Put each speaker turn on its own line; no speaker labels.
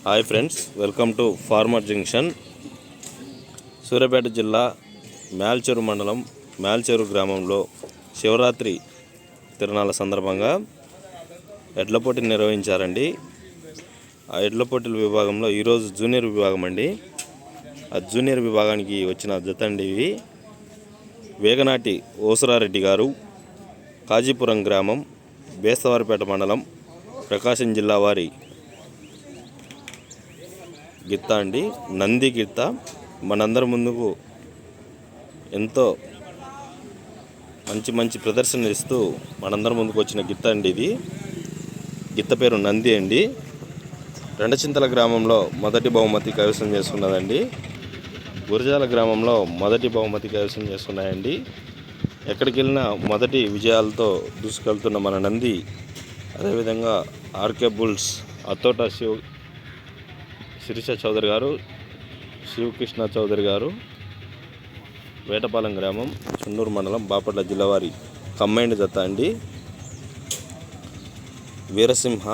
Hi friends, welcome to farmer junction. Suryapet జిల్లా మేల్చెరు మండలం మేల్చెరు గ్రామంలో శివరాత్రి తిరునాళ్ళ సందర్భంగా ఎడ్ల పోటీలు నిర్వహించారండి. ఆ ఎడ్ల పోటీల విభాగంలో ఈరోజు జూనియర్ విభాగం అండి. ఆ జూనియర్ విభాగానికి వచ్చిన జత అండి ఇవి. వేగనాటి ఓసురారెడ్డి గారు, కాజీపురం గ్రామం, బేస్తవారిపేట మండలం, ప్రకాశం జిల్లా వారి గిత్త అండి. నంది గిత్త మనందరి ముందుకు ఎంతో మంచి ప్రదర్శన ఇస్తూ మనందరి ముందుకు వచ్చిన గిత్త అండి. ఇది గిత్త పేరు నంది అండి. రెండచింతల గ్రామంలో మొదటి బహుమతి కైవసం చేసుకున్నదండి. గురజాల గ్రామంలో మొదటి బహుమతి కైవసం చేసుకున్నాయండి. ఎక్కడికి వెళ్ళినా మొదటి విజయాలతో దూసుకెళ్తున్న మన నంది, అదేవిధంగా ఆర్కే బుల్స్, అత్తోట శిరీష చౌదరి గారు, శివకృష్ణ చౌదరి గారు, వేటపాలెం గ్రామం, చున్నూరు మండలం, బాపట్ల జిల్లా వారి కంబైన్డ్ జత అండి. వీరసింహ